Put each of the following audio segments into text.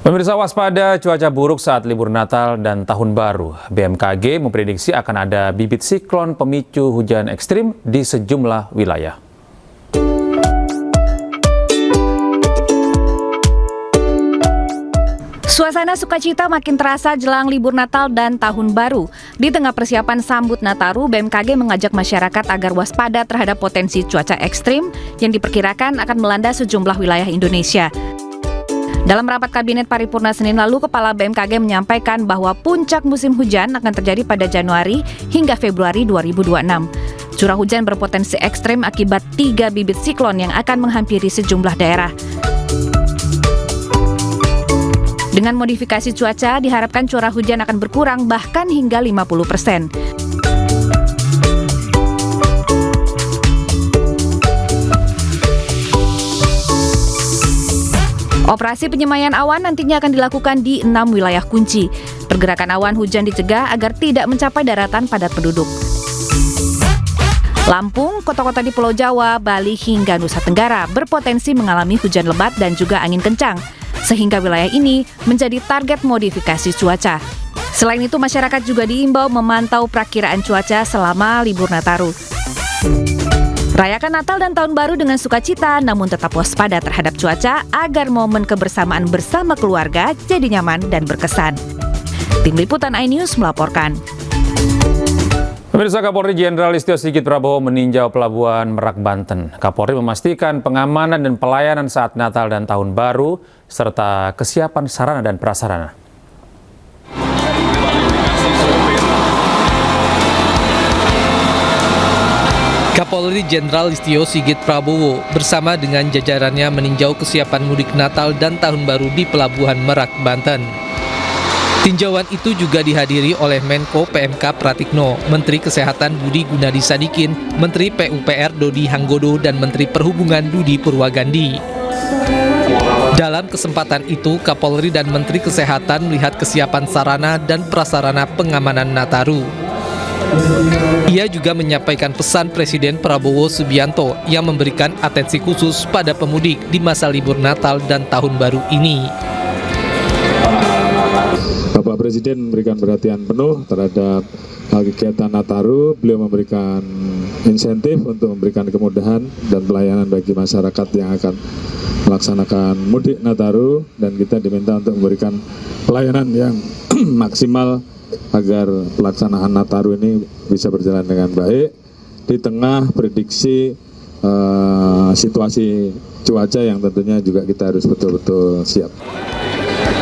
Pemirsa, waspada cuaca buruk saat libur Natal dan Tahun Baru. BMKG memprediksi akan ada bibit siklon pemicu hujan ekstrim di sejumlah wilayah. Suasana sukacita makin terasa jelang libur Natal dan Tahun Baru. Di tengah persiapan sambut Nataru, BMKG mengajak masyarakat agar waspada terhadap potensi cuaca ekstrim yang diperkirakan akan melanda sejumlah wilayah Indonesia. Dalam rapat Kabinet Paripurna Senin lalu, Kepala BMKG menyampaikan bahwa puncak musim hujan akan terjadi pada Januari hingga Februari 2026. Curah hujan berpotensi ekstrim akibat 3 bibit siklon yang akan menghampiri sejumlah daerah. Dengan modifikasi cuaca, diharapkan curah hujan akan berkurang bahkan hingga 50%. Operasi penyemayan awan nantinya akan dilakukan di 6 wilayah kunci. Pergerakan awan hujan dicegah agar tidak mencapai daratan padat penduduk. Lampung, kota-kota di Pulau Jawa, Bali hingga Nusa Tenggara berpotensi mengalami hujan lebat dan juga angin kencang, sehingga wilayah ini menjadi target modifikasi cuaca. Selain itu, masyarakat juga diimbau memantau perakiraan cuaca selama libur Nataru. Rayakan Natal dan Tahun Baru dengan sukacita, namun tetap waspada terhadap cuaca agar momen kebersamaan bersama keluarga jadi nyaman dan berkesan. Tim Liputan iNews melaporkan. Pemirsa, Kapolri Jenderal Listio Sigit Prabowo meninjau Pelabuhan Merak, Banten. Kapolri memastikan pengamanan dan pelayanan saat Natal dan Tahun Baru, serta kesiapan sarana dan prasarana. Kapolri Jenderal Listio Sigit Prabowo bersama dengan jajarannya meninjau kesiapan mudik Natal dan Tahun Baru di Pelabuhan Merak, Banten. Tinjauan itu juga dihadiri oleh Menko PMK Pratikno, Menteri Kesehatan Budi Gunadi Sadikin, Menteri PUPR Dodi Hanggodo, dan Menteri Perhubungan Budi Purwagandi. Dalam kesempatan itu, Kapolri dan Menteri Kesehatan melihat kesiapan sarana dan prasarana pengamanan Nataru. Ia juga menyampaikan pesan Presiden Prabowo Subianto yang memberikan atensi khusus pada pemudik di masa libur Natal dan Tahun Baru ini. Bapak Presiden memberikan perhatian penuh terhadap kegiatan Nataru. Beliau memberikan insentif untuk memberikan kemudahan dan pelayanan bagi masyarakat yang akan melaksanakan mudik Nataru, dan kita diminta untuk memberikan pelayanan yang maksimal agar pelaksanaan Nataru ini bisa berjalan dengan baik di tengah prediksi situasi cuaca yang tentunya juga kita harus betul-betul siap.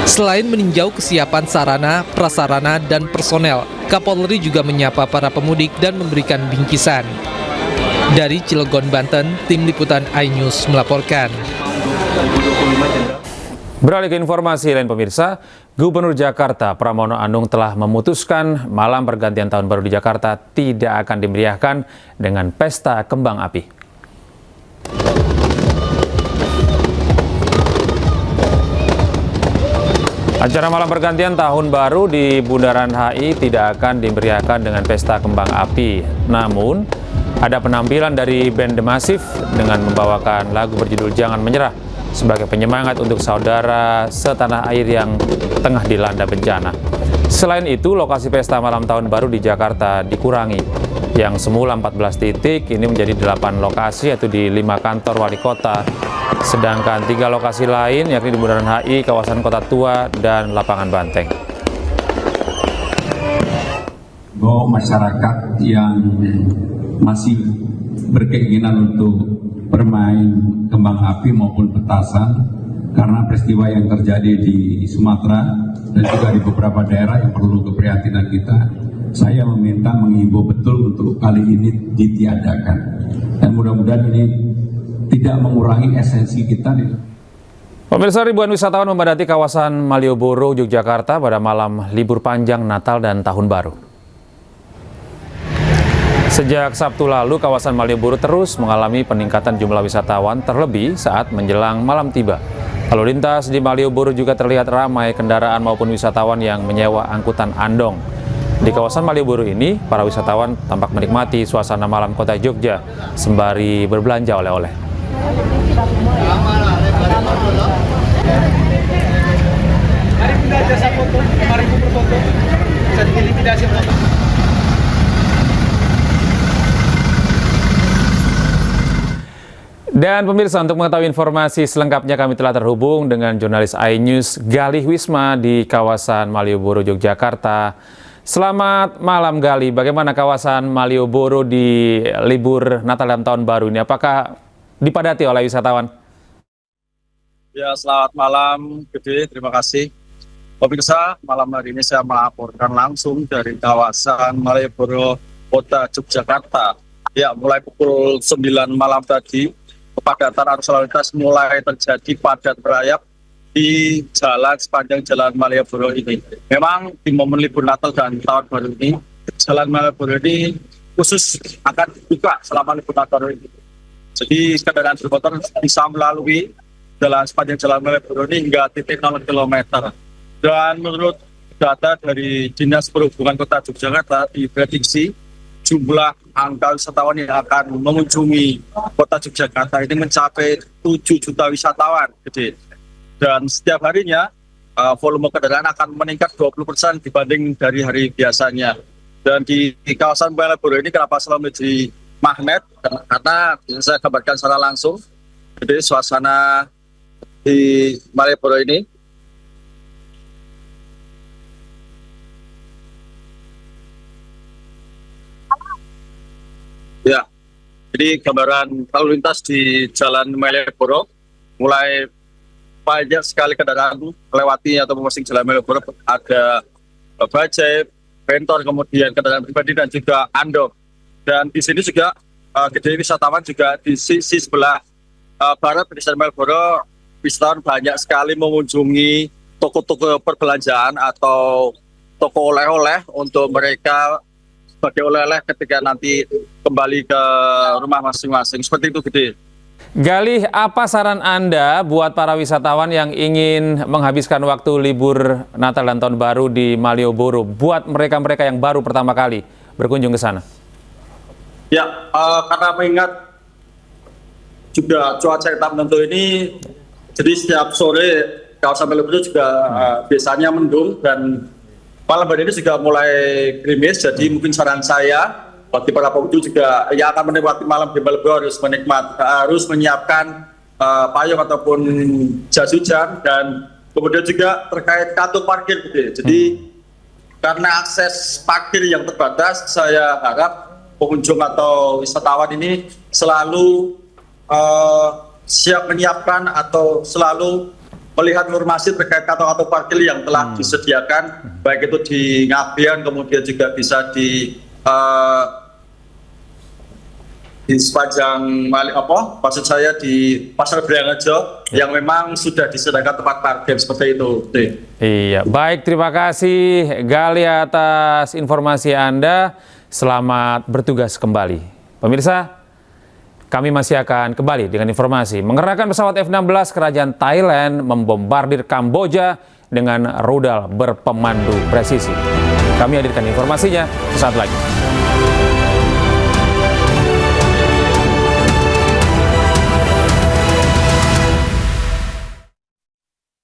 Selain meninjau kesiapan sarana, prasarana, dan personel, Kapolri juga menyapa para pemudik dan memberikan bingkisan. Dari Cilegon, Banten, Tim Liputan iNews melaporkan. Beralih ke informasi lain, pemirsa, Gubernur Jakarta Pramono Anung telah memutuskan malam pergantian Tahun Baru di Jakarta tidak akan dimeriahkan dengan pesta kembang api. Acara malam pergantian Tahun Baru di Bundaran HI tidak akan dimeriahkan dengan pesta kembang api. Namun, ada penampilan dari band The Massive dengan membawakan lagu berjudul Jangan Menyerah sebagai penyemangat untuk saudara setanah air yang tengah dilanda bencana. Selain itu, lokasi pesta malam Tahun Baru di Jakarta dikurangi. Yang semula 14 titik, ini menjadi 8 lokasi, yaitu di 5 kantor wali kota. Sedangkan 3 lokasi lain, yakni di Bundaran HI, kawasan Kota Tua, dan Lapangan Banteng. Bahwa masyarakat yang masih berkeinginan untuk bermain kembang api maupun petasan karena peristiwa yang terjadi di Sumatera dan juga di beberapa daerah yang perlu keprihatinan kita, saya menghimbau betul untuk kali ini ditiadakan, dan mudah-mudahan ini tidak mengurangi esensi kita. Pemirsa, ribuan wisatawan memadati kawasan Malioboro, Yogyakarta pada malam libur panjang Natal dan Tahun Baru. Sejak Sabtu lalu, kawasan Malioboro terus mengalami peningkatan jumlah wisatawan, terlebih saat menjelang malam tiba. Lalu lintas di Malioboro juga terlihat ramai kendaraan maupun wisatawan yang menyewa angkutan andong. Di kawasan Malioboro ini, para wisatawan tampak menikmati suasana malam kota Jogja sembari berbelanja oleh-oleh. Dan pemirsa, untuk mengetahui informasi selengkapnya kami telah terhubung dengan jurnalis iNews Galih Wisma di kawasan Malioboro, Yogyakarta. Selamat malam Galih, bagaimana kawasan Malioboro di libur Natal dan Tahun Baru ini? Apakah dipadati oleh wisatawan? Ya, selamat malam Gede, terima kasih. Pemirsa, malam hari ini saya melaporkan langsung dari kawasan Malioboro, Kota Yogyakarta. Ya, mulai pukul 9 malam tadi, kepadatan arus lalu lintas mulai terjadi padat merayap di jalan sepanjang jalan Malioboro ini. Memang di momen libur Natal dan Tahun Baru ini, jalan Malioboro ini khusus akan dibuka selama libur Natal ini. Jadi kendaraan bermotor bisa melalui jalan sepanjang jalan Malioboro ini hingga titik 0 km. Dan menurut data dari Dinas Perhubungan Kota Yogyakarta diprediksi jumlah angka wisatawan yang akan mengunjungi Kota Yogyakarta ini mencapai 7 juta wisatawan. Dan setiap harinya volume kendaraan akan meningkat 20% dibanding dari hari biasanya. Dan di kawasan Malioboro ini kenapa selalu menjadi magnet? Karena saya gambarkan secara langsung. Jadi suasana di Malioboro ini ya, jadi gambaran lalu lintas di Jalan Malioboro mulai banyak sekali kendaraan melewati atau memasuki Jalan Malioboro, ada bajai, bentor, kemudian kendaraan pribadi dan juga andong. Dan di sini juga gede wisatawan juga di sisi sebelah barat di Jalan Malioboro, wisatawan banyak sekali mengunjungi toko-toko perbelanjaan atau toko oleh-oleh untuk mereka sebagai oleh-oleh ketika nanti kembali ke rumah masing-masing. Seperti itu, Gede. Galih, apa saran Anda buat para wisatawan yang ingin menghabiskan waktu libur Natal dan Tahun Baru di Malioboro, buat mereka-mereka yang baru pertama kali berkunjung ke sana? Ya, karena mengingat juga cuaca yang tak menentu ini, jadi setiap sore kawasan Malioboro juga biasanya mendung dan malam hari ini juga mulai gerimis. Jadi mungkin saran saya bagi para pengunjung juga yang akan menikmati malam di Malioboro harus menyiapkan payung ataupun jas hujan, dan kemudian juga terkait kantung parkir gitu. Jadi karena akses parkir yang terbatas, saya harap pengunjung atau wisatawan ini selalu siap menyiapkan atau selalu melihat informasi terkait kantong-kantong parkir yang telah disediakan, baik itu di Ngabean, kemudian juga bisa di sepanjang maksud saya di Pasar Beringharjo yang memang sudah disediakan tempat parkir seperti itu. Iya, baik, terima kasih Galih atas informasi Anda. Selamat bertugas kembali. Pemirsa, kami masih akan kembali dengan informasi. Mengerahkan pesawat F-16 Kerajaan Thailand membombardir Kamboja dengan rudal berpemandu presisi. Kami hadirkan informasinya sesaat lagi.